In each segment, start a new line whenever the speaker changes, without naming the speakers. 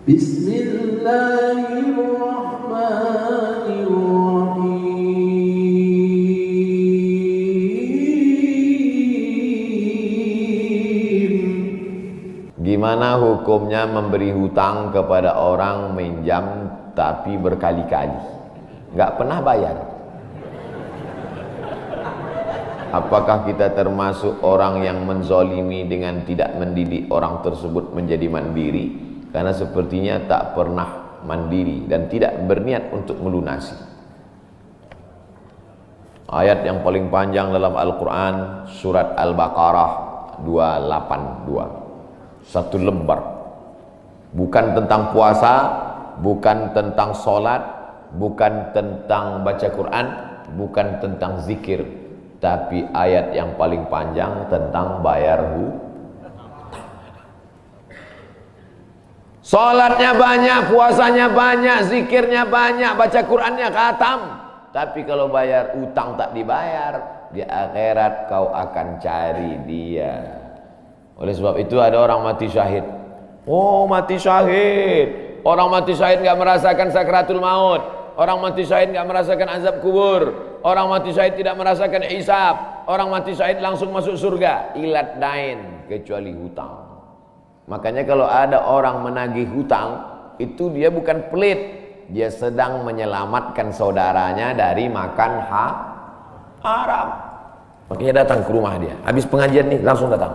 Bismillahirrahmanirrahim. Gimana hukumnya memberi hutang kepada orang minjam tapi berkali-kali nggak pernah bayar? Apakah kita termasuk orang yang menzolimi dengan tidak mendidik orang tersebut menjadi mandiri? Karena sepertinya tak pernah mandiri dan tidak berniat untuk melunasi. Ayat yang paling panjang dalam Al-Quran, surat Al-Baqarah 282. Satu lembar. Bukan tentang puasa, bukan tentang sholat, bukan tentang baca Quran, bukan tentang zikir, tapi ayat yang paling panjang tentang bayar hutang. Sholatnya banyak, puasanya banyak, zikirnya banyak, baca Qurannya khatam, tapi kalau bayar utang tak dibayar, di akhirat kau akan cari dia. Oleh sebab itu ada orang mati syahid. Oh, mati syahid. Orang mati syahid enggak merasakan sakratul maut. Orang mati syahid enggak merasakan azab kubur. Orang mati syahid tidak merasakan hisab. Orang mati syahid langsung masuk surga. Ilat dain, kecuali hutang. Makanya kalau ada orang menagih hutang, itu dia bukan pelit. Dia sedang menyelamatkan saudaranya dari makan haram. Makanya datang ke rumah dia. Habis pengajian nih, langsung datang.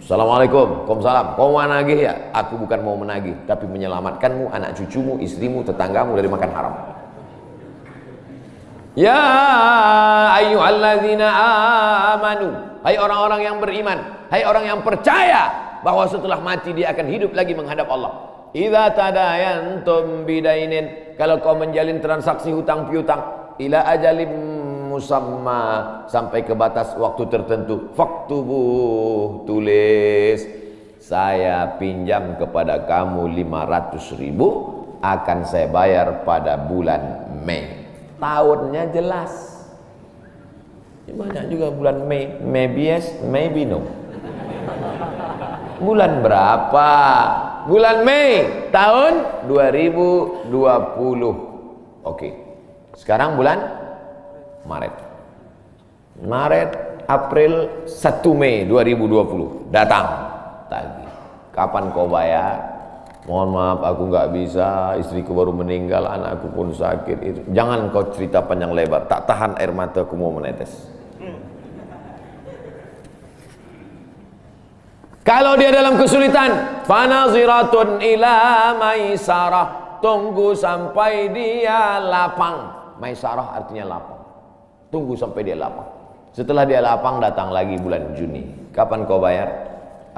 Assalamualaikum, waalaikumsalam. Kau mau menagih ya? Aku bukan mau menagih, tapi menyelamatkanmu, anak cucumu, istrimu, tetanggamu dari makan haram. Ya ayyuhalladzina amanu, hai orang-orang yang beriman, hai orang yang percaya bahwa setelah mati dia akan hidup lagi menghadap Allah. Idza tadayantum bidainin, kalau kau menjalin transaksi hutang piutang, ila ajalim musamma, sampai ke batas waktu tertentu, faktubuh, tulis, saya pinjam kepada kamu 500.000, akan saya bayar pada bulan Mei. Tahunnya jelas. Banyak juga bulan Mei, maybe yes, maybe no. Bulan berapa? Bulan Mei tahun 2020. Oke. Sekarang bulan Maret. April 1 Mei 2020. Datang tagih. Kapan kau bayar? Mohon maaf aku nggak bisa, istriku baru meninggal, anakku pun sakit. Jangan kau cerita panjang lebar, tak tahan air mataku mau menetes. Kalau dia dalam kesulitan, fanaziratun ila maisarah, tunggu sampai dia lapang. Maisarah artinya lapang. Tunggu sampai dia lapang. Setelah dia lapang, datang lagi bulan Juni. Kapan kau bayar?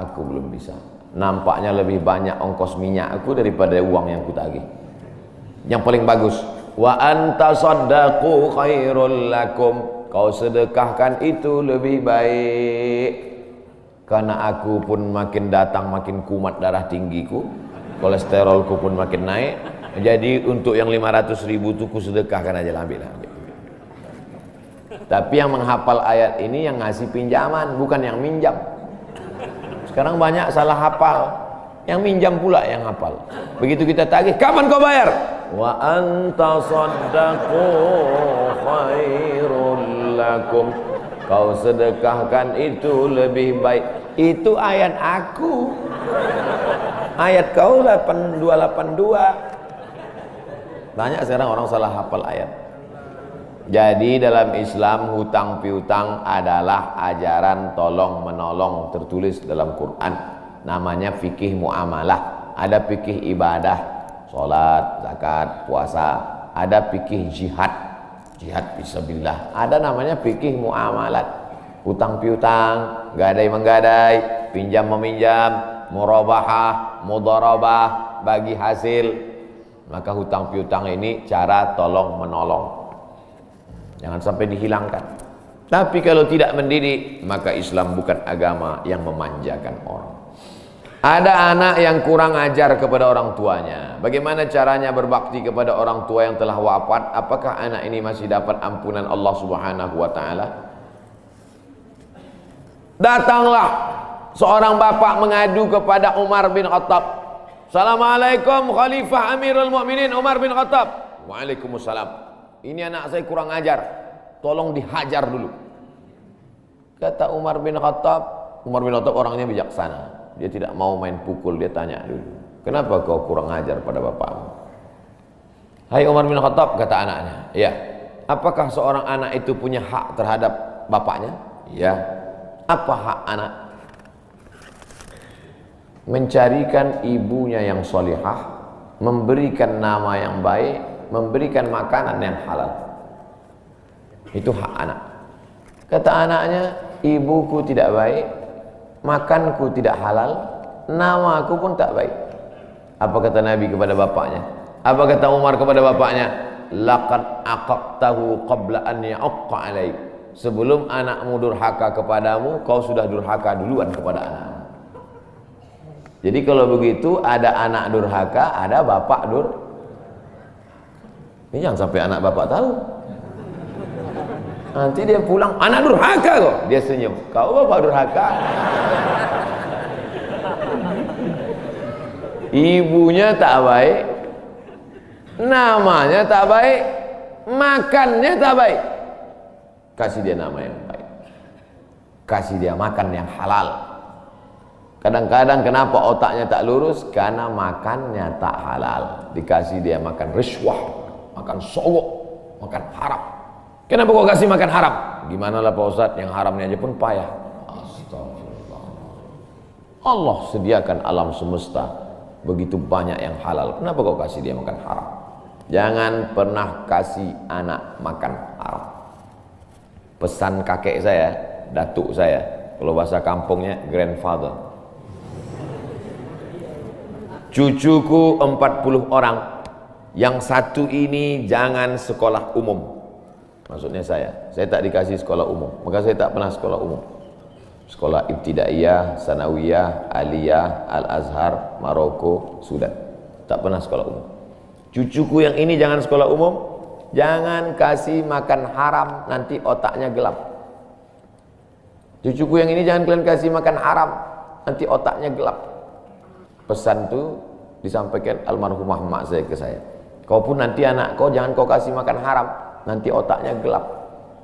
Aku belum bisa. Nampaknya lebih banyak ongkos minyak aku daripada uang yang kutagih. Yang paling bagus, wa antasaddaqu khairul lakum, kau sedekahkan itu lebih baik. Karena aku pun makin datang makin kumat darah tinggiku, kolesterolku pun makin naik. Jadi untuk yang 500.000 itu ku sedekahkan aja, ambil. Tapi yang menghafal ayat ini yang ngasih pinjaman, bukan yang minjam. Sekarang banyak salah hafal, yang minjam pula yang hafal. Begitu kita tagih, kapan kau bayar? Wa antasaddaqu khairul lakum, kau sedekahkan itu lebih baik. Itu ayat aku. Ayat kau 8282. Banyak sekarang orang salah hafal ayat. Jadi dalam Islam hutang piutang adalah ajaran tolong menolong, tertulis dalam Quran. Namanya fikih muamalah. Ada fikih ibadah, sholat, zakat, puasa. Ada fikih jihad, jihad fisabilillah. Ada namanya fikih muamalat. Hutang piutang, gadai menggadai, pinjam meminjam, murabahah, mudharabah, bagi hasil. Maka hutang piutang ini cara tolong menolong. Jangan sampai dihilangkan. Tapi kalau tidak mendidik, maka Islam bukan agama yang memanjakan orang. Ada anak yang kurang ajar kepada orang tuanya. Bagaimana caranya berbakti kepada orang tua yang telah wafat? Apakah anak ini masih dapat ampunan Allah Subhanahu wa ta'ala? Datanglah seorang bapak mengadu kepada Umar bin Khattab. Assalamualaikum Khalifah Amirul Mukminin Umar bin Khattab. Waalaikumsalam. Ini anak saya kurang ajar, tolong dihajar dulu. Kata Umar bin Khattab orangnya bijaksana. Dia tidak mau main pukul, dia tanya dulu, kenapa kau kurang ajar pada bapakmu? Hai Umar bin Khattab, kata anaknya, ya. Apakah seorang anak itu punya hak terhadap bapaknya? Ya. Apa hak anak? Mencarikan ibunya yang solihah, memberikan nama yang baik, memberikan makanan yang halal. Itu hak anak. Kata anaknya, ibuku tidak baik, makanku tidak halal, namaku pun tak baik. Apa kata Nabi kepada bapaknya? Apa kata Umar kepada bapaknya? Laqad aqaqtahu qabla an ya'aqqa alaik. Sebelum anakmu durhaka kepadamu, kau sudah durhaka duluan kepada anakmu. Jadi kalau begitu, ada anak durhaka, ada bapak Ini jangan sampai anak bapak tahu. Nanti dia pulang, anak durhaka kok. Dia senyum, kau bapak durhaka. Ibunya tak baik, namanya tak baik, makannya tak baik. Kasih dia nama yang baik, kasih dia makan yang halal. Kadang-kadang kenapa otaknya tak lurus? Karena makannya tak halal. Dikasih dia makan riswah, makan sogok, makan haram. Kenapa kau kasih makan haram? Gimana lah Pak Ustadz, yang haramnya aja pun payah. Astagfirullah. Allah sediakan alam semesta begitu banyak yang halal. Kenapa kau kasih dia makan haram? Jangan pernah kasih anak makan haram. Pesan kakek saya, datuk saya, kalau bahasa kampungnya grandfather. Cucuku 40 orang, yang satu ini jangan sekolah umum. Maksudnya saya tak dikasih sekolah umum, maka saya tak pernah sekolah umum. Sekolah ibtidaiyah, sanawiyah, aliyah, al-azhar, Maroko, Sudan. Tak pernah sekolah umum. Cucuku yang ini jangan sekolah umum, jangan kasih makan haram, nanti otaknya gelap. Cucuku yang ini jangan kalian kasih makan haram, nanti otaknya gelap. Pesan itu disampaikan almarhumah mak saya ke saya. Kau pun nanti anak kau jangan kau kasih makan haram, nanti otaknya gelap.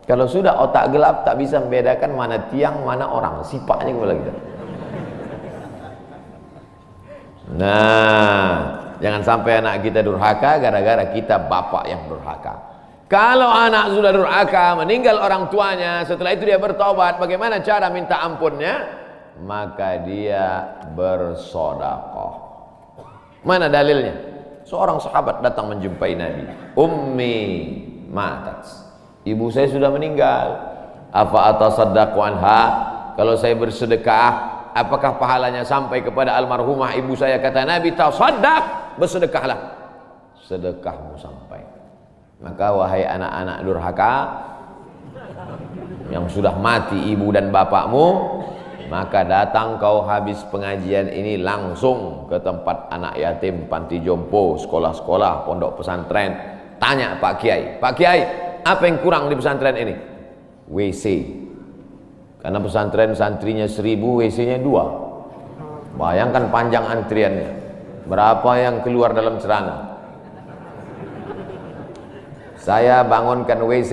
Kalau sudah otak gelap, tak bisa membedakan mana tiang, mana orang. Sifatnya kepala kita. Nah, jangan sampai anak kita durhaka gara-gara kita bapak yang durhaka. Kalau anak sudah durhaka, meninggal orang tuanya, setelah itu dia bertobat, bagaimana cara minta ampunnya? Maka dia bersedekah. Mana dalilnya? Seorang sahabat datang menjumpai Nabi. Ummi matat. Ibu saya sudah meninggal. Apa atasaddaqu anha? Kalau saya bersedekah, apakah pahalanya sampai kepada almarhumah ibu saya? Kata Nabi, tasaddaq, bersedekahlah. Sedekahmu sampai. Maka wahai anak-anak durhaka yang sudah mati ibu dan bapakmu, maka datang kau habis pengajian ini langsung ke tempat anak yatim, panti jompo, sekolah-sekolah, pondok pesantren. Tanya Pak Kiai, Pak Kiai, apa yang kurang di pesantren ini? WC. Karena pesantren santrinya 1000, WC-nya 2. Bayangkan panjang antriannya. Berapa yang keluar dalam celana? Saya bangunkan WC,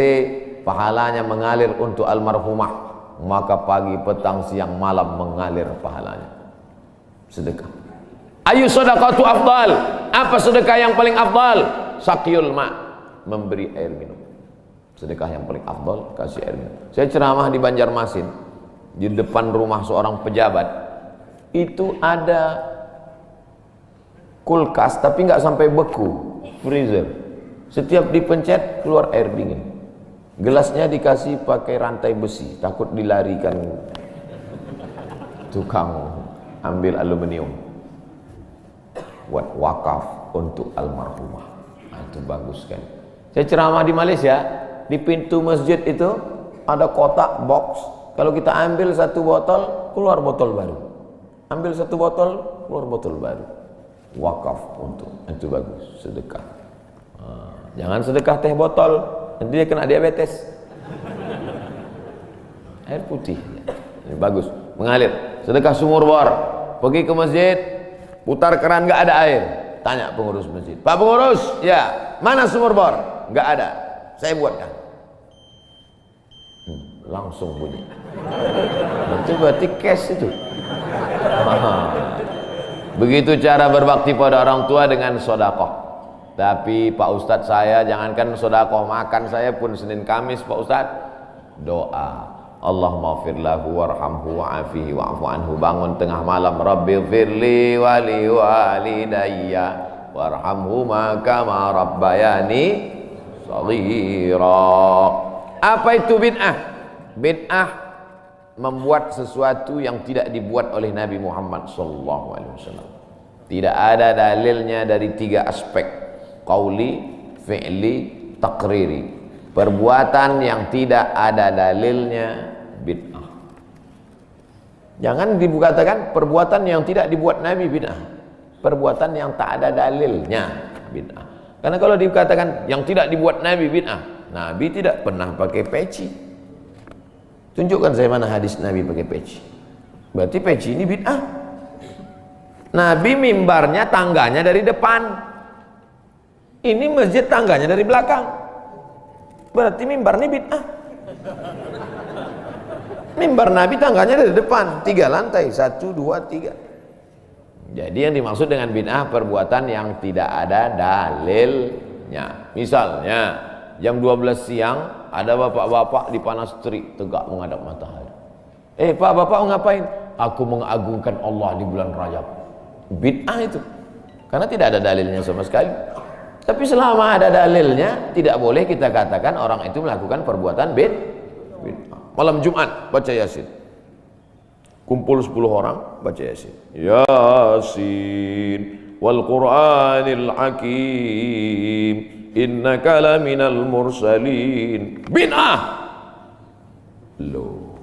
pahalanya mengalir untuk almarhumah. Maka pagi, petang, siang, malam mengalir pahalanya. Sedekah. Ayu sedekatu afdal. Apa sedekah yang paling afdal? Saqiyul ma', memberi air minum. Sedekah yang paling afdal, kasih air minum. Saya ceramah di Banjarmasin, di depan rumah seorang pejabat. Itu ada kulkas tapi nggak sampai beku, freezer. Setiap dipencet keluar air dingin. Gelasnya dikasih pakai rantai besi, takut dilarikan tukang ambil aluminium. Buat wakaf untuk almarhumah. Nah, itu bagus kan. Saya ceramah di Malaysia, di pintu masjid itu ada kotak box. Kalau kita ambil satu botol, keluar botol baru. Ambil satu botol, keluar botol baru. Wakaf untuk, itu bagus, sedekah. Jangan sedekah teh botol, nanti dia kena diabetes. Air putih, ini bagus, mengalir. Sedekah sumur bor, pergi ke masjid, Putar keran nggak ada air. Tanya pengurus masjid, Pak pengurus, ya mana sumur bor? Nggak ada, saya buatkan. Langsung bunyi. Itu berarti cash itu. Begitu cara berbakti pada orang tua dengan sodakoh. Tapi Pak Ustadz, saya jangankan sodakoh, makan saya pun Senin Kamis Pak Ustadz doa, Allahumma fir lahu warhamhu wa'afihi wa'fu anhu. Bangun tengah malam, Rabbi firli wali walidayya warhamhuma kama rabbayani shaghira. Apa itu bid'ah? Bid'ah membuat sesuatu yang tidak dibuat oleh Nabi Muhammad SAW. Tidak ada dalilnya dari 3 aspek: qauli, fi'li, takriri. Perbuatan yang tidak ada dalilnya bid'ah. Jangan dikatakan perbuatan yang tidak dibuat Nabi bid'ah. Perbuatan yang tak ada dalilnya bid'ah. Karena kalau dikatakan yang tidak dibuat Nabi bid'ah, Nabi tidak pernah pakai peci. Tunjukkan saya mana hadis Nabi pakai peci. Berarti peci ini bid'ah. Nabi mimbarnya tangganya dari depan. Ini masjid tangganya dari belakang. Berarti mimbar ini bid'ah. Mimbar Nabi tangganya dari depan, 3 lantai, 1, 2, 3. Jadi yang dimaksud dengan bid'ah perbuatan yang tidak ada dalilnya. Misalnya jam 12 siang ada bapak-bapak di panas terik tegak menghadap matahari. Pak, bapak ngapain? Aku mengagungkan Allah di bulan Rajab. Bid'ah itu. Karena tidak ada dalilnya sama sekali. Tapi selama ada dalilnya, tidak boleh kita katakan orang itu melakukan perbuatan bid'ah. Malam Jumat baca Yasin. Kumpul 10 orang baca Yasin. Yasin wal Qur'anil Hakim innaka laminal mursalin. Bid'ah. Loh.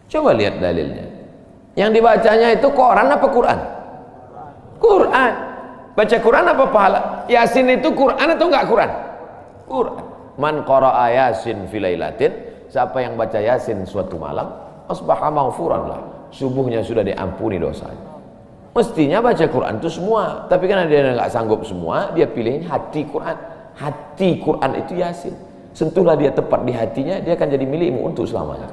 Coba lihat dalilnya. Yang dibacanya itu Quran apa Quran? Quran. Baca Quran apa pahala? Yasin itu Quran atau enggak Quran? Quran. Man qara'a Yasin fi lailatin, siapa yang baca Yasin suatu malam, asbaha maghfuran lah. Subuhnya sudah diampuni dosanya. Mestinya baca Quran itu semua, tapi karena dia enggak sanggup semua, dia pilih hati Quran. Hati Quran itu Yasin. Sentuhlah dia tepat di hatinya, dia akan jadi milikmu untuk selamanya.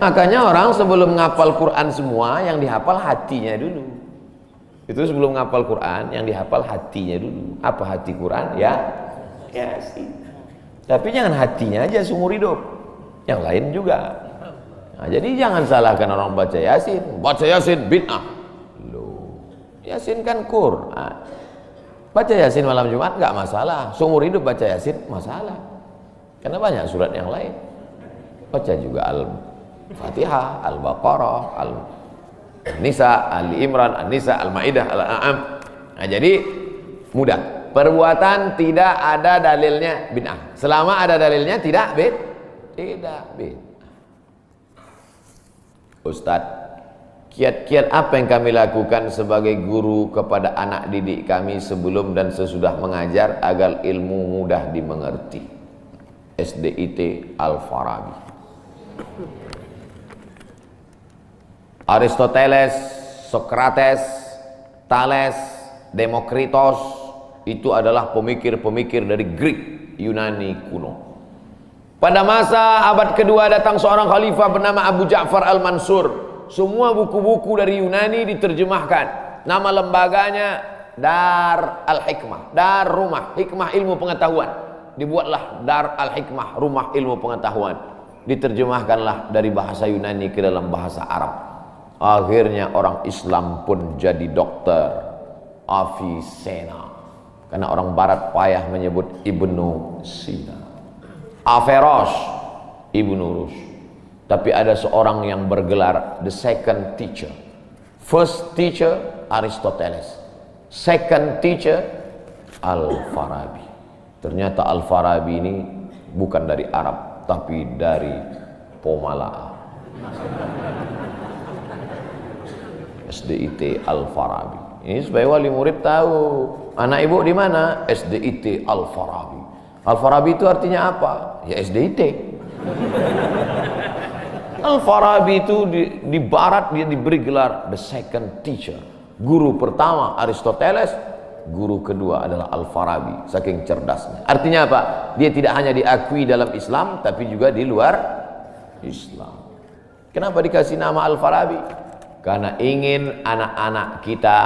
Makanya orang sebelum ngapal Quran semua, yang dihafal hatinya dulu. Itu sebelum ngapal Quran, yang dihafal hatinya dulu. Apa hati Quran? Ya Yasin. Tapi jangan hatinya aja seumur hidup, yang lain juga. Nah, jadi jangan salahkan orang baca Yasin. Baca Yasin bid'ah. Loh, Yasin kan Quran. Baca Yasin malam Jumat nggak masalah. Seumur hidup baca Yasin masalah. Karena banyak surat yang lain. Baca juga Al-Fatihah, Al-Baqarah, Al-Nisa, Ali Imran, An-Nisa, Al-Maidah, Al-An'am. Nah, jadi mudah. Perbuatan tidak ada dalilnya bid'ah. Selama ada dalilnya tidak bid'ah. Ustadz, kiat-kiat apa yang kami lakukan sebagai guru kepada anak didik kami sebelum dan sesudah mengajar agar ilmu mudah dimengerti? SDIT Al-Farabi. Aristoteles, Socrates, Thales, Demokritos itu adalah pemikir-pemikir dari Greek, Yunani kuno. Pada masa abad kedua datang seorang khalifah bernama Abu Ja'far Al-Mansur. Semua buku-buku dari Yunani diterjemahkan. Nama lembaganya Dar Al-Hikmah, Dar Rumah Hikmah Ilmu Pengetahuan. Dibuatlah Dar Al-Hikmah, Rumah Ilmu Pengetahuan. Diterjemahkanlah dari bahasa Yunani ke dalam bahasa Arab. Akhirnya orang Islam pun jadi dokter, Avicenna. Karena orang barat payah menyebut Ibnu Sina. Averroes, Ibnu Rus. Tapi ada seorang yang bergelar the second teacher. First teacher Aristoteles, second teacher Al-Farabi. Ternyata Al-Farabi ini bukan dari Arab, tapi dari Pomalaa. SDIT Al-Farabi. Ini supaya wali murid tahu. Anak ibu di mana? SDIT Al-Farabi. Al-Farabi itu artinya apa? Ya SDIT. Al-Farabi itu di barat dia diberi gelar the second teacher. Guru pertama Aristoteles, guru kedua adalah Al-Farabi, saking cerdasnya. Artinya apa? Dia tidak hanya diakui dalam Islam tapi juga di luar Islam. Kenapa dikasih nama Al-Farabi? Karena ingin anak-anak kita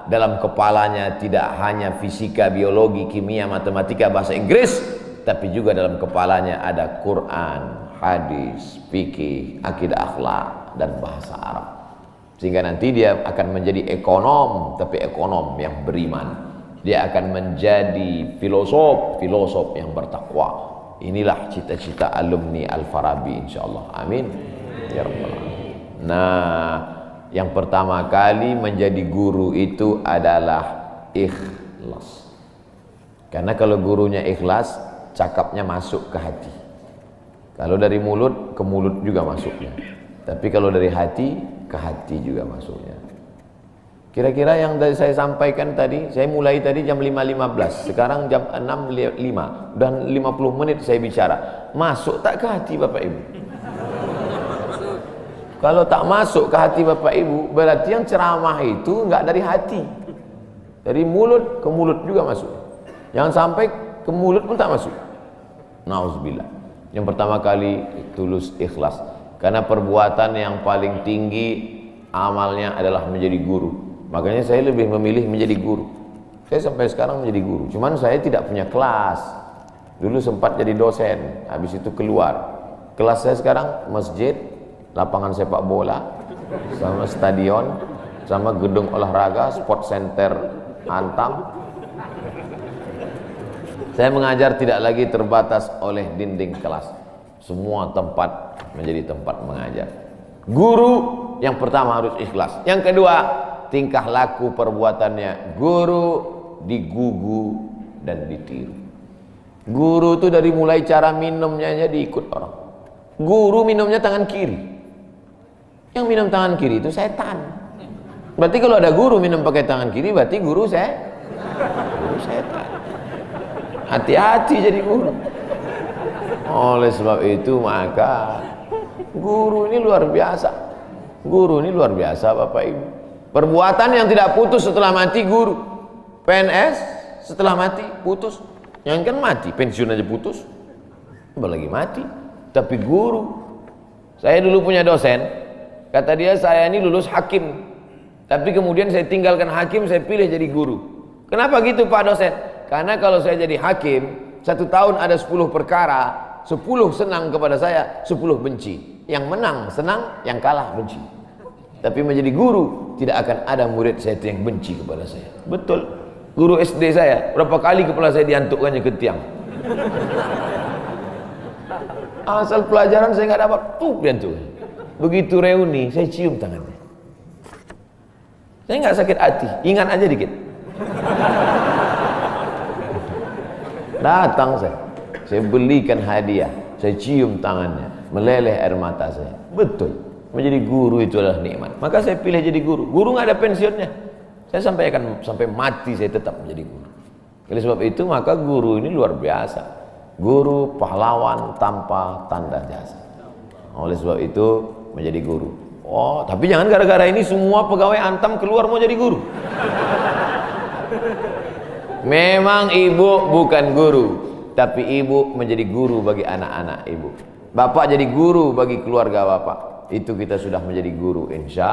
dalam kepalanya tidak hanya fisika, biologi, kimia, matematika, bahasa Inggris, tapi juga dalam kepalanya ada Quran, hadis, fikih, akidah akhlak, dan bahasa Arab. Sehingga nanti dia akan menjadi ekonom, tapi ekonom yang beriman. Dia akan menjadi filosof, filosof yang bertakwa. Inilah cita-cita alumni Al-Farabi, insyaallah. Amin ya rabbal alamin. Nah, yang pertama kali menjadi guru itu adalah ikhlas. Karena kalau gurunya ikhlas, cakapnya masuk ke hati. Kalau dari mulut ke mulut juga masuknya. Tapi kalau dari hati ke hati juga masuknya. Kira-kira yang saya sampaikan tadi, saya mulai tadi jam 5.15, sekarang jam 6.05, dan 50 menit saya bicara. Masuk tak ke hati Bapak Ibu? Kalau tak masuk ke hati Bapak Ibu, berarti yang ceramah itu enggak dari hati. Dari mulut ke mulut juga masuk. Jangan sampai ke mulut pun tak masuk. Nauzubillah. Yang pertama kali tulus ikhlas. Karena perbuatan yang paling tinggi amalnya adalah menjadi guru. Makanya saya lebih memilih menjadi guru. Saya sampai sekarang menjadi guru. Cuman saya tidak punya kelas. Dulu sempat jadi dosen, habis itu keluar. Kelas saya sekarang masjid, lapangan sepak bola, sama stadion, sama gedung olahraga, sport center Antam. Saya mengajar tidak lagi terbatas oleh dinding kelas. Semua tempat menjadi tempat mengajar. Guru yang pertama harus ikhlas. Yang kedua, tingkah laku perbuatannya. Guru digugu dan ditiru. Guru itu dari mulai cara minumnya aja diikut orang. Guru minumnya tangan kiri. Yang minum tangan kiri itu setan. Berarti kalau ada guru minum pakai tangan kiri, berarti guru setan. Hati-hati jadi guru. Oleh sebab itu maka guru ini luar biasa. Guru ini luar biasa Bapak Ibu. Perbuatan yang tidak putus setelah mati guru. PNS setelah mati putus. Yang kan mati, pensiun aja putus. Apalagi mati. Tapi guru. Saya dulu punya dosen. Kata dia, saya ini lulus hakim. Tapi kemudian saya tinggalkan hakim, saya pilih jadi guru. Kenapa gitu Pak dosen? Karena kalau saya jadi hakim, 1 tahun ada 10 perkara, 10 senang kepada saya, 10 benci. Yang menang senang, yang kalah benci. Tapi menjadi guru, tidak akan ada murid saya yang benci kepada saya. Betul. Guru SD saya, berapa kali kepala saya diantukkannya ke tiang. Asal pelajaran saya nggak dapat, diantuk. Begitu reuni, saya cium tangannya. Saya nggak sakit hati, ingat aja dikit. Datang saya belikan hadiah, saya cium tangannya, meleleh air mata saya. Betul, menjadi guru itu adalah nikmat. Maka saya pilih jadi guru. Guru nggak ada pensiunnya. Saya sampai mati saya tetap menjadi guru. Oleh sebab itu maka guru ini luar biasa. Guru pahlawan tanpa tanda jasa. Oleh sebab itu menjadi guru. Oh, tapi jangan gara-gara ini semua pegawai Antam keluar mau jadi guru. Memang ibu bukan guru, tapi ibu menjadi guru bagi anak-anak ibu. Bapak jadi guru bagi keluarga bapak. Itu kita sudah menjadi guru insya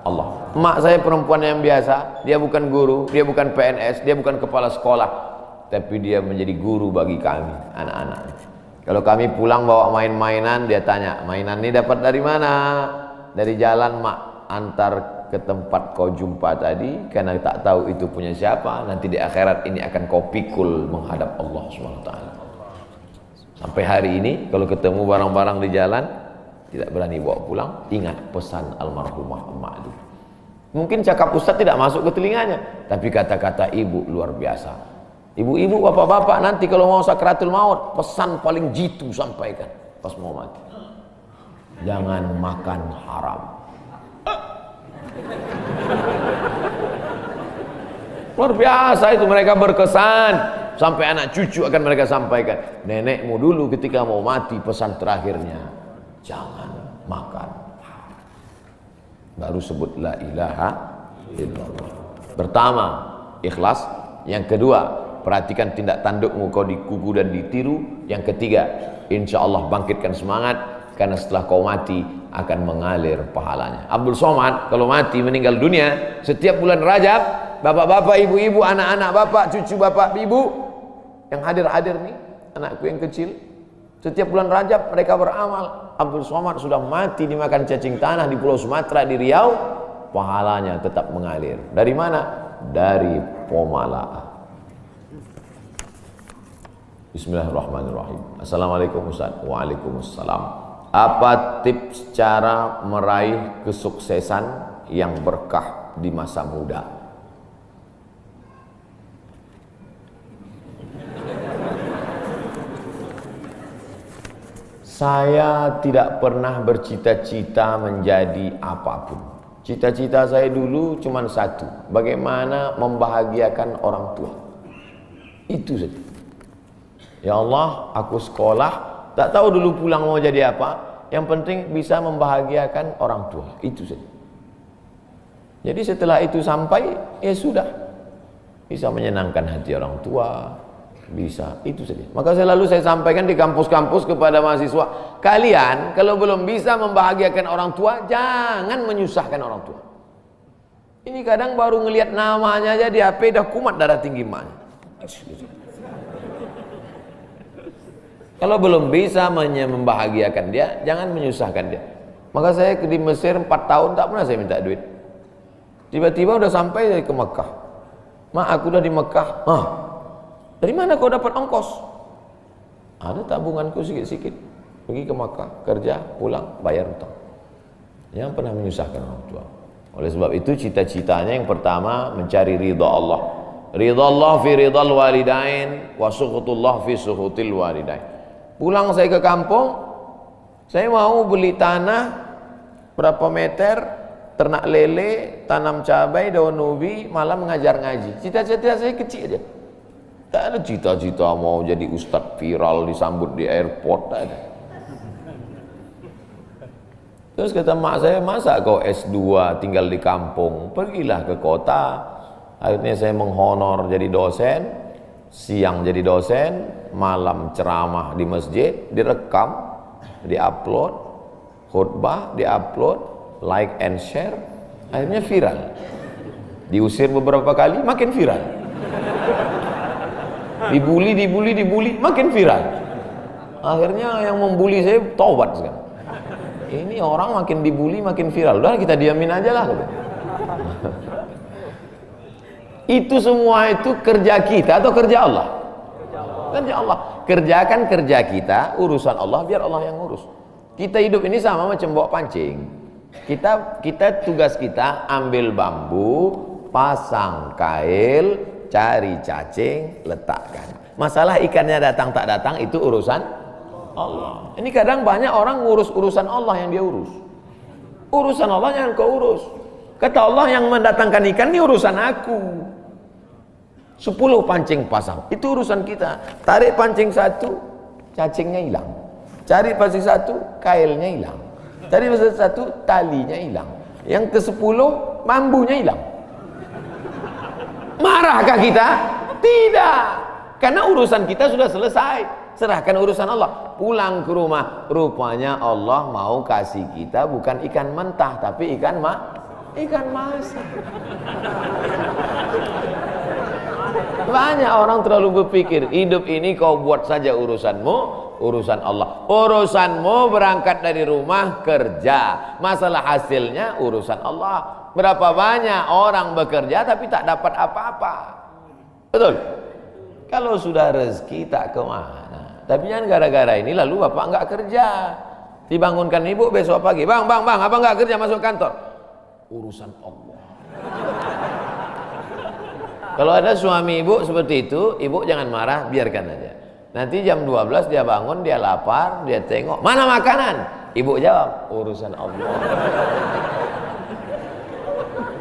Allah. Emak saya perempuan yang biasa, dia bukan guru, dia bukan PNS, dia bukan kepala sekolah, tapi dia menjadi guru bagi kami, anak-anak. Kalau kami pulang bawa main-mainan, dia tanya, mainan ini dapat dari mana? Dari jalan mak, antar ke tempat kau jumpa tadi, karena tak tahu itu punya siapa. Nanti di akhirat ini akan kau pikul menghadap Allah SWT. Sampai hari ini kalau ketemu barang-barang di jalan tidak berani bawa pulang, ingat pesan almarhumah emak itu. Mungkin cakap ustaz tidak masuk ke telinganya, tapi kata-kata ibu luar biasa. Ibu-ibu, bapak-bapak, nanti kalau mau sakratul maut, pesan paling jitu sampaikan pas mau mati. Jangan makan haram. Luar biasa itu, mereka berkesan. Sampai anak cucu akan mereka sampaikan. Nenekmu dulu ketika mau mati pesan terakhirnya, jangan makan baru sebut la ilaha illallah. Pertama, ikhlas. Yang kedua, perhatikan tindak tandukmu, kau dikuku dan ditiru. Yang ketiga, insya Allah bangkitkan semangat, karena setelah kau mati akan mengalir pahalanya. Abdul Somad kalau mati meninggal dunia, setiap bulan Rajab, bapak-bapak, ibu-ibu, anak-anak bapak, cucu bapak, ibu yang hadir-hadir nih, anakku yang kecil, setiap bulan Rajab mereka beramal. Abdul Somad sudah mati dimakan cacing tanah di Pulau Sumatera, di Riau, pahalanya tetap mengalir. Dari mana? Dari Pomala. Bismillahirrahmanirrahim. Assalamualaikum Ustaz. Waalaikumsalam. Apa tips cara meraih kesuksesan yang berkah di masa muda? Saya tidak pernah bercita-cita menjadi apapun. Cita-cita saya dulu cuma satu, bagaimana membahagiakan orang tua. Itu saja. Ya Allah, aku sekolah, tak tahu dulu pulang mau jadi apa. Yang penting bisa membahagiakan orang tua. Itu saja. Jadi setelah itu sampai, ya sudah. Bisa menyenangkan hati orang tua. Bisa, itu saja. Maka selalu saya sampaikan di kampus-kampus kepada mahasiswa, kalian kalau belum bisa membahagiakan orang tua, jangan menyusahkan orang tua. Ini kadang baru ngelihat namanya aja di HP dah kumat darah tinggi emaknya. Kalau belum bisa membahagiakan dia, jangan menyusahkan dia. Maka saya di Mesir 4 tahun tak pernah saya minta duit. Tiba-tiba udah sampai ke Mekah. Mak, aku udah di Mekah. Dari mana kau dapat ongkos? Ada tabunganku sikit-sikit. Pergi ke Mekah, kerja, pulang, bayar hutang. Jangan pernah menyusahkan orang tua. Oleh sebab itu cita-citanya yang pertama mencari ridha Allah. Ridha Allah fi ridhal walidain wa sukhutullah fi sukhutil walidain. Pulang saya ke kampung, saya mau beli tanah berapa meter, ternak lele, tanam cabai, daun ubi, malam mengajar ngaji. Cita-cita saya kecil aja. Tak ada cita-cita mau jadi ustadz viral disambut di airport, tak ada. Terus kata mak saya, masa kau S2 tinggal di kampung, pergilah ke kota. Akhirnya saya menghonor jadi dosen, siang jadi dosen, malam ceramah di masjid, direkam, diupload, khutbah diupload, like and share, akhirnya viral. Diusir beberapa kali, makin viral. Dibully, makin viral. Akhirnya yang membuli saya taubat sekarang. Ini orang makin dibully, makin viral. Udah kita diamin aja lah. Itu semua itu kerja kita atau kerja Allah? Kerja Allah. Kerjakan kerja kita, urusan Allah, biar Allah yang ngurus. Kita hidup ini sama macam bawa pancing. Kita tugas kita ambil bambu, pasang kail, cari cacing, letakkan. Masalah ikannya datang tak datang itu urusan Allah. Ini kadang banyak orang ngurus urusan Allah yang dia urus. Urusan Allah yang kau urus. Kata Allah, yang mendatangkan ikan ini urusan aku. 10 pancing pasang, itu urusan kita. Tarik pancing 1, cacingnya hilang. Cari pancing 1, kailnya hilang. Cari pancing 1, talinya hilang. Yang ke-10, bambunya hilang. Marahkah kita? Tidak. Karena urusan kita sudah selesai. Serahkan urusan Allah. Pulang ke rumah, rupanya Allah mau kasih kita bukan ikan mentah, tapi ikan masak. Banyak orang terlalu berpikir, hidup ini kau buat saja urusanmu, urusan Allah. Urusanmu berangkat dari rumah, kerja. Masalah hasilnya urusan Allah. Berapa banyak orang bekerja tapi tak dapat apa-apa. Betul? Kalau sudah rezeki tak kemana. Tapi jangan gara-gara ini lalu bapak enggak kerja. Dibangunkan ibu besok pagi, bang, abang enggak kerja, masuk kantor. Urusan Allah. Kalau ada suami ibu seperti itu, ibu jangan marah, biarkan aja. Nanti jam 12 dia bangun, dia lapar, dia tengok, mana makanan? Ibu jawab, urusan Allah.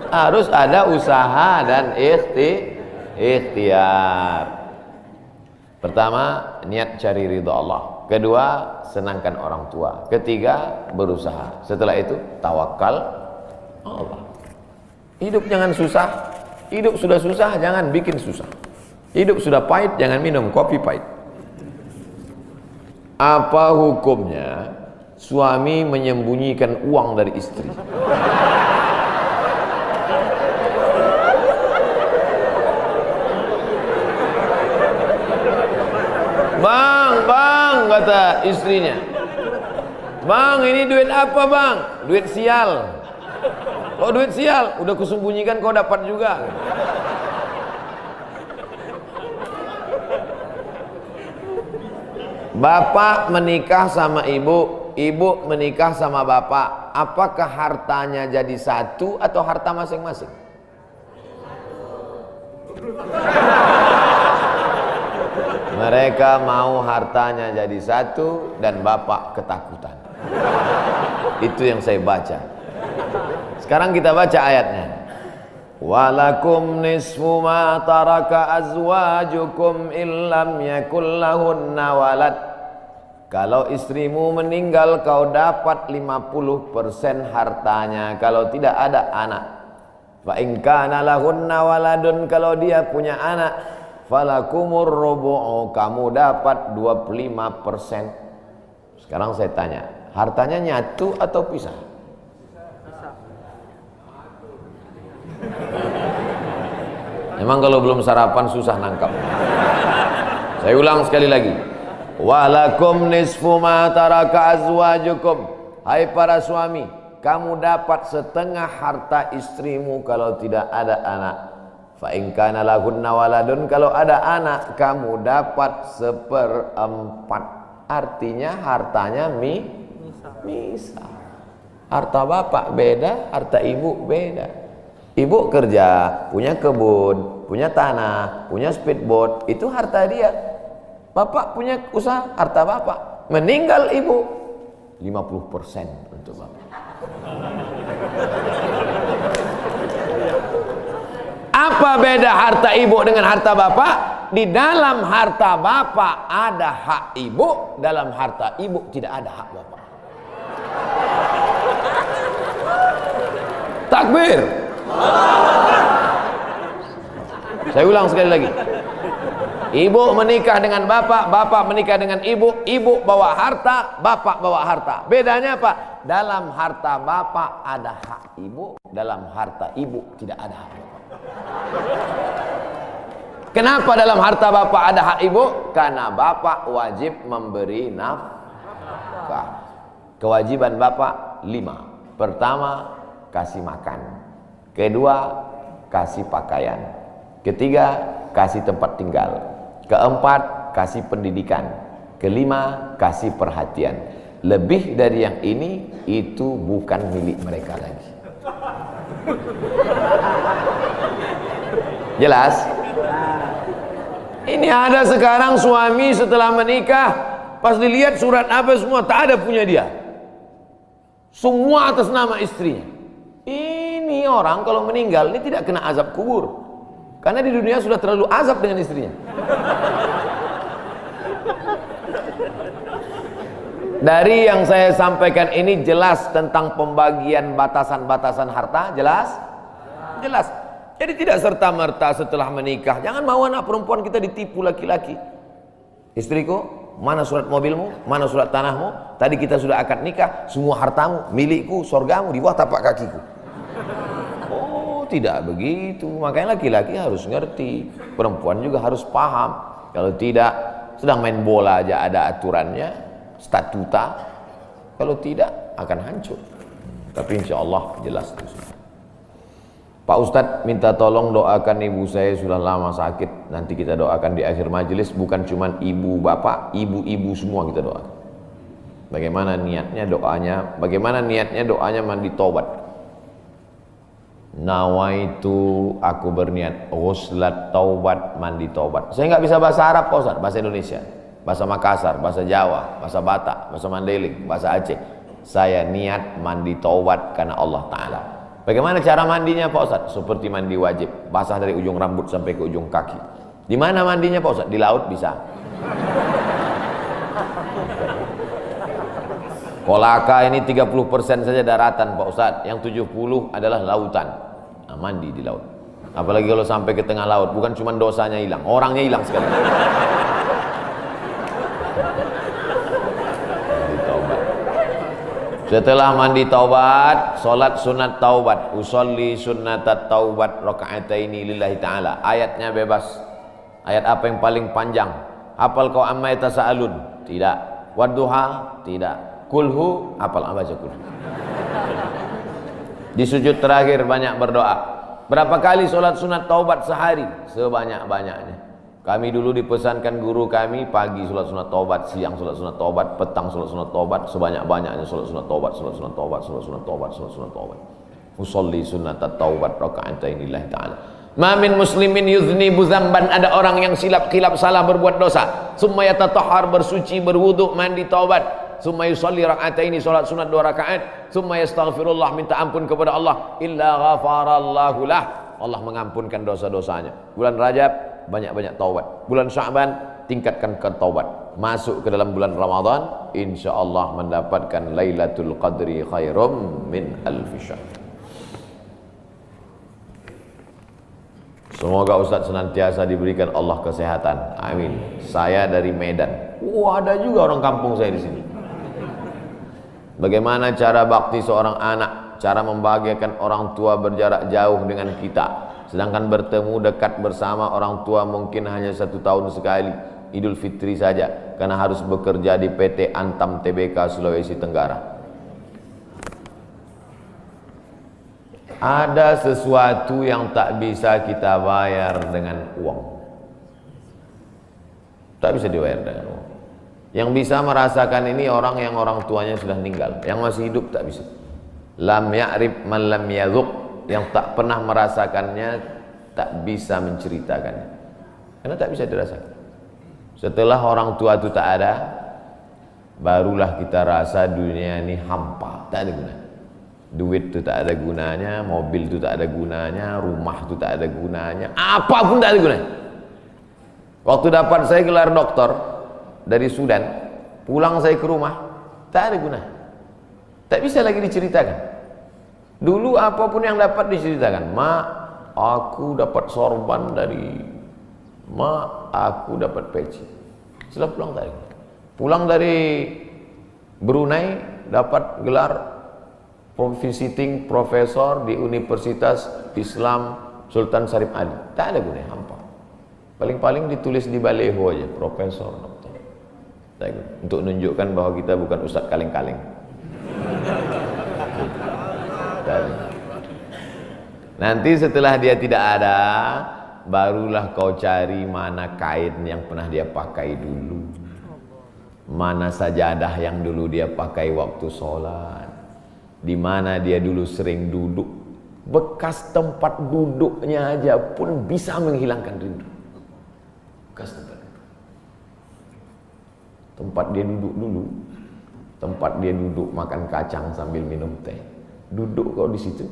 Harus ada usaha dan ikhtiar. Pertama, niat cari ridha Allah. Kedua, senangkan orang tua. Ketiga, berusaha. Setelah itu, tawakal Allah. Hidup jangan susah. Hidup sudah susah, jangan bikin susah. Hidup sudah pahit, jangan minum kopi pahit. Apa hukumnya suami menyembunyikan uang dari istri? Bang, kata istrinya. Bang, ini duit apa bang? Duit sial. Oh duit sial, udah kusembunyikan kau dapat juga. Bapak menikah sama ibu, ibu menikah sama bapak. Apakah hartanya jadi satu atau harta masing-masing? Mereka mau hartanya jadi satu dan bapak ketakutan. Itu yang saya baca. Sekarang kita baca ayatnya. Walakum nisfu ma taraka azwajukum illam yakul lahunna walad. Kalau istrimu meninggal kau dapat 50% hartanya kalau tidak ada anak. Fa in kana lahunna waladun, kalau dia punya anak, falakumur rubu'u, kamu dapat 25%. Sekarang saya tanya, hartanya nyatu atau pisah? Memang kalau belum sarapan susah nangkap. Saya ulang sekali lagi. Walakum nisfu ma taraka azwajukum. Hai para suami, kamu dapat setengah harta istrimu kalau tidak ada anak. Fa in kana lahunna waladun, kalau ada anak kamu dapat 1/4. Artinya hartanya misal. Harta bapak beda, harta ibu beda. Ibu kerja, punya kebun, punya tanah, punya speedboat, itu harta dia. Bapak punya usaha, harta bapak. Meninggal ibu, 50% untuk bapak. Apa beda harta ibu dengan harta bapak? Di dalam harta bapak ada hak ibu, dalam harta ibu tidak ada hak bapak. Takbir. Saya ulang sekali lagi. Ibu menikah dengan bapak, bapak menikah dengan ibu, ibu bawa harta, bapak bawa harta. Bedanya apa? Dalam harta bapak ada hak ibu, dalam harta ibu tidak ada hak bapak. Kenapa dalam harta bapak ada hak ibu? Karena bapak wajib memberi nafkah. Kewajiban bapak 5. Pertama, kasih makan. Kedua, kasih pakaian. Ketiga, kasih tempat tinggal. Keempat, kasih pendidikan. Kelima, kasih perhatian. Lebih dari yang ini, itu bukan milik mereka lagi. Jelas? Ini ada sekarang suami setelah menikah, pas dilihat surat apa semua, tak ada punya dia. Semua atas nama istrinya. Ini orang kalau meninggal, ini tidak kena azab kubur. Karena di dunia sudah terlalu azab dengan istrinya. Dari yang saya sampaikan ini jelas tentang pembagian batasan-batasan harta, jelas? Jelas. Jadi tidak serta-merta setelah menikah, jangan mau anak perempuan kita ditipu laki-laki. Istriku, mana surat mobilmu, mana surat tanahmu, tadi kita sudah akad nikah, semua hartamu, milikku, surgamu di bawah tapak kakiku. Oh, tidak begitu. Makanya laki-laki harus ngerti, perempuan juga harus paham. Kalau tidak, sedang main bola aja ada aturannya, statuta. Kalau tidak, akan hancur. Tapi insya Allah jelas itu. Pak Ustadz minta tolong doakan ibu saya sudah lama sakit. Nanti kita doakan di akhir majelis. Bukan cuma ibu bapak, ibu-ibu semua kita doakan. Bagaimana niatnya doanya? Bagaimana niatnya doanya mandi taubat? Nawaitu, aku berniat ghuslat taubat, mandi taubat. Saya nggak bisa bahasa Arab Pak Ustadz, bahasa Indonesia, bahasa Makassar, bahasa Jawa, bahasa Batak, bahasa Mandailing, bahasa Aceh. Saya niat mandi taubat karena Allah Ta'ala. Bagaimana cara mandinya Pak Ustadz? Seperti mandi wajib, basah dari ujung rambut sampai ke ujung kaki. Di mana mandinya Pak Ustadz? Di laut bisa. Kolaka ini 30% saja daratan Pak Ustadz, yang 70 adalah lautan. Nah, mandi di laut. Apalagi kalau sampai ke tengah laut, bukan cuma dosanya hilang, orangnya hilang sekali. Setelah mandi taubat, solat sunat taubat, usolli sunnatat taubat raka'ataini lillahi ta'ala. Ayatnya bebas. Ayat apa yang paling panjang? Hafal kau amma yatasaalun? Tidak. Wadduha? Tidak. Kulhu? Hafal, baca kulhu. Di sujud terakhir banyak berdoa. Berapa kali solat sunat taubat sehari? Sebanyak-banyaknya. Kami dulu dipesankan guru kami, pagi sholat sunat taubat, siang sholat sunat taubat, petang sholat sunat taubat, sebanyak-banyaknya sholat sunat taubat, sholat sunat taubat, sholat sunat taubat, sholat sunat taubat. Usolli sunnatat taubat raka'ataini lillahi ta'ala. Ma min muslimin yuznibu dzamban, ada orang yang silap salah berbuat dosa, summa yatatahhar, bersuci, berwudu, mandi taubat, summa yusolli raka'ataini, sholat sunat 2 rakaat, summa yastaghfirullah, minta ampun kepada Allah, illa ghafarallahu lah, Allah mengampunkan dosa-dosanya. Bulan Rajab banyak-banyak taubat. Bulan Sya'ban tingkatkan ke taubat. Masuk ke dalam bulan Ramadan, insyaallah mendapatkan Lailatul Qadri khairum min alfi syahr. Semoga Ustaz senantiasa diberikan Allah kesehatan. Amin. Saya dari Medan. Ada juga orang kampung saya di sini. Bagaimana cara bakti seorang anak? Cara membahagiakan orang tua berjarak jauh dengan kita. Sedangkan bertemu dekat bersama orang tua mungkin hanya 1 tahun sekali, Idul Fitri saja, karena harus bekerja di PT Antam Tbk Sulawesi Tenggara. Ada sesuatu yang tak bisa kita bayar dengan uang. Tak bisa dibayar dengan uang. Yang bisa merasakan ini orang yang orang tuanya sudah meninggal. Yang masih hidup tak bisa. Lam ya'rif man lam yadhuq. Yang tak pernah merasakannya tak bisa menceritakannya, karena tak bisa dirasakan. Setelah orang tua itu tak ada, barulah kita rasa dunia ini hampa, tak ada gunanya. Duit itu tak ada gunanya, mobil itu tak ada gunanya, rumah itu tak ada gunanya, apapun tak ada gunanya. Waktu dapat saya gelar doktor dari Sudan, pulang saya ke rumah, tak ada gunanya, tak bisa lagi diceritakan. Dulu apapun yang dapat diceritakan, mak, aku dapat sorban dari mak, aku dapat peci. Setelah pulang dari Brunei, dapat gelar visiting profesor di Universitas Islam Sultan Syarif Ali. Tak ada gunanya, hampa. Paling-paling ditulis di baleho aja, profesor, doktor. Untuk menunjukkan bahwa kita bukan ustadz kaleng-kaleng. Nanti setelah dia tidak ada, barulah kau cari mana kain yang pernah dia pakai dulu, mana sajadah yang dulu dia pakai waktu sholat, di mana dia dulu sering duduk. Bekas tempat duduknya aja pun bisa menghilangkan rindu. Bekas tempat dia duduk dulu, tempat dia duduk makan kacang sambil minum teh. Duduk kau di situ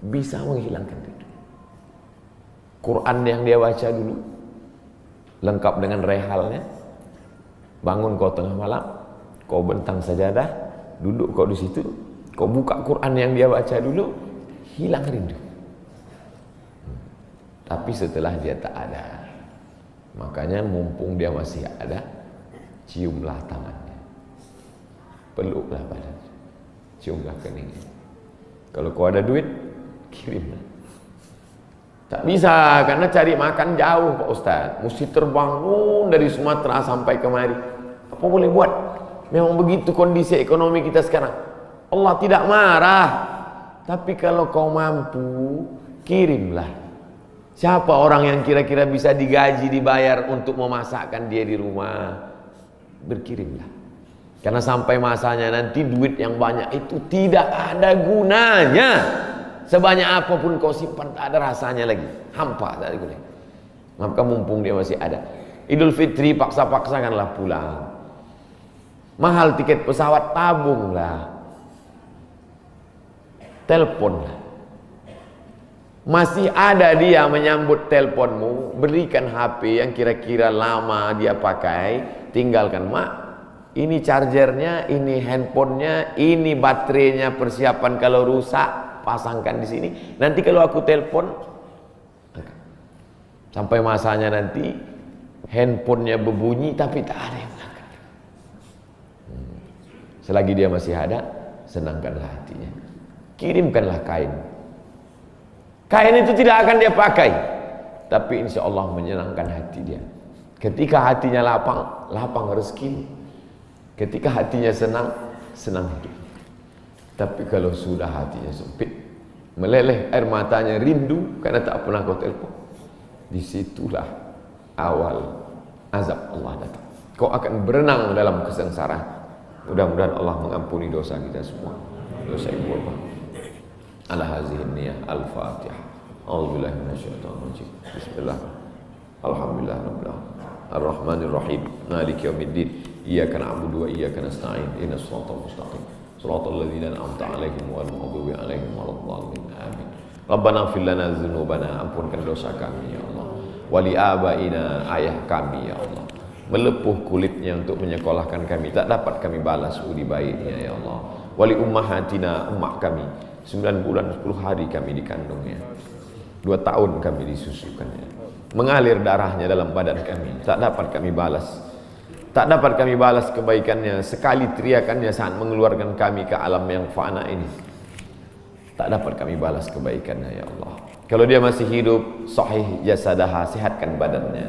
bisa menghilangkan rindu. Quran yang dia baca dulu lengkap dengan rehalnya. Bangun kau tengah malam, kau bentang sajadah, duduk kau di situ, kau buka Quran yang dia baca dulu, hilang rindu. Tapi setelah dia tak ada, makanya mumpung dia masih ada, ciumlah tangannya, peluklah badannya, ciumlah keningnya. Kalau kau ada duit, kirimlah. Tak bisa, karena cari makan jauh Pak Ustaz. Mesti terbangun dari Sumatera sampai kemari. Apa boleh buat? Memang begitu kondisi ekonomi kita sekarang. Allah tidak marah. Tapi kalau kau mampu, kirimlah. Siapa orang yang kira-kira bisa digaji, dibayar untuk memasakkan dia di rumah? Berkirimlah. Karena sampai masanya nanti duit yang banyak itu tidak ada gunanya. Sebanyak apapun kau simpan tak ada rasanya lagi. Hampa, tak ada gunanya. Maka mumpung dia masih ada. Idul Fitri paksa-paksakanlah pulang. Mahal tiket pesawat, tabunglah. Teleponlah. Masih ada dia menyambut teleponmu, berikan HP yang kira-kira lama dia pakai, tinggalkan. Mak, ini chargernya, ini handphonenya, ini baterainya, persiapan kalau rusak pasangkan di sini. Nanti kalau aku telepon, sampai masanya nanti handphonenya berbunyi tapi tak ada yang mengangkat. Selagi dia masih ada, senangkanlah hatinya. Kirimkanlah kain. Kain itu tidak akan dia pakai, tapi insya Allah menyenangkan hati dia. Ketika hatinya lapang, lapang rezeki. Ketika hatinya senang, senang hidup. Tapi kalau sudah hatinya sempit, meleleh air matanya, rindu karena tak pernah kau telepon, disitulah awal azab Allah datang. Kau akan berenang dalam kesengsaraan. Mudah-mudahan Allah mengampuni dosa kita semua, dosa ibu bapa. Ala hazihi niyah al-fatihah. A'udzubillahi minasyaitonir rajim. Bismillah. Alhamdulillah rabbil alamin. Ar-Rahmanir Rahim. Maliki yaumiddin. Iyyaka na'budu wa iyyaka nasta'in. Ihdinas siratal mustaqim. Shiratal ladzina an'amta 'alaihim ghairil maghdubi 'alaihim waladdallin. Amin. Rabbana ighfir lana dzunubana, ampunkan dosa kami ya Allah. Wali abaina, ayah kami ya Allah. Melepuh kulitnya untuk menyekolahkan kami, tak dapat kami balas budi baiknya ya Allah. Wali ummahatina, emak kami, 9 bulan 10 hari kami dikandungnya, 2 tahun kami disusukannya, mengalir darahnya dalam badan kami, tak dapat kami balas. Tak dapat kami balas kebaikannya, sekali teriakannya saat mengeluarkan kami ke alam yang fana ini, tak dapat kami balas kebaikannya ya Allah. Kalau dia masih hidup, sahih jasadaha, sehatkan badannya,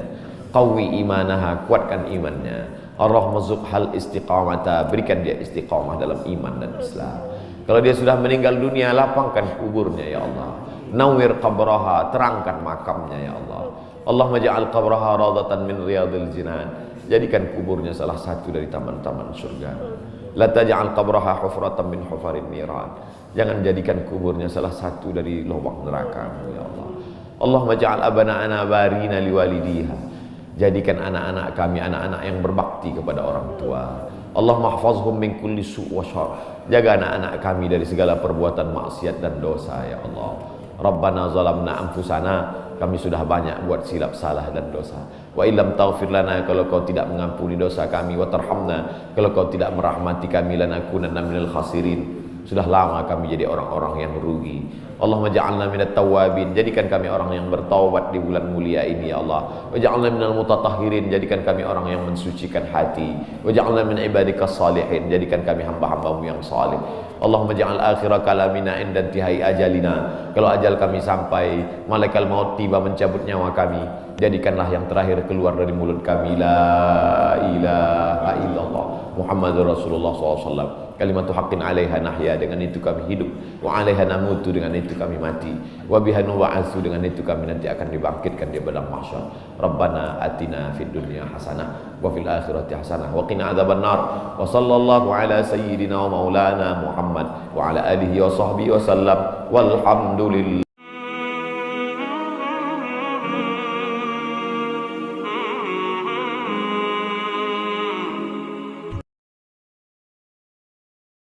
qawi imanaha, kuatkan imannya, ar-rahmazuk hal istiqamata, berikan dia istiqamah dalam iman dan Islam. Kalau dia sudah meninggal dunia, lapangkan kuburnya ya Allah. Nawwir qabraha, terangkan makamnya ya Allah. Allahumma ja'al qabraha radatan min riyadil jinan, jadikan kuburnya salah satu dari taman-taman surga. La taj'al qabraha hufratan min hufarin niran, jangan jadikan kuburnya salah satu dari lubang neraka ya Allah. Allahumma ja'al abana'ana barina liwalidiha, jadikan anak-anak kami anak-anak yang berbakti kepada orang tua. Allahumma hafazhum min kulli su' wa syarr, jaga anak-anak kami dari segala perbuatan maksiat dan dosa ya Allah. Rabbana zalamna anfusana, kami sudah banyak buat silap salah dan dosa. Wa illam taghfir lana, kalau kau tidak mengampuni dosa kami, wa tarhamna, kalau kau tidak merahmati kami, lanakunanna minal khasirin, sudah lama kami jadi orang-orang yang rugi. Allahumma ja'alna minat tawabin, jadikan kami orang yang bertaubat di bulan mulia ini ya Allah. Wa ja'alna minal mutatahhirin, jadikan kami orang yang mensucikan hati. Wa ja'alna min ibadikas salihin, jadikan kami hamba-hambamu yang salih. Allahumma ja'al akhira kalamina inda intihai ajalina, kalau ajal kami sampai, malaikat maut tiba mencabut nyawa kami, jadikanlah yang terakhir keluar dari mulut kami la ilaha illallah Muhammadur Rasulullah SAW, kalimatu haqqin 'alaiha nahya, dengan itu kami hidup, wa 'alaiha namutu, dengan itu kami mati, wa biha nub'atsu, dengan itu kami nanti akan dibangkitkan di padang mahsyar. Rabbana atina fid dunya hasanah wa fil akhirati hasanah wa qina adzabannar. Wa sallallahu ala sayyidina wa maulana Muhammad wa ala alihi wa sahbihi wa sallam, walhamdulillah.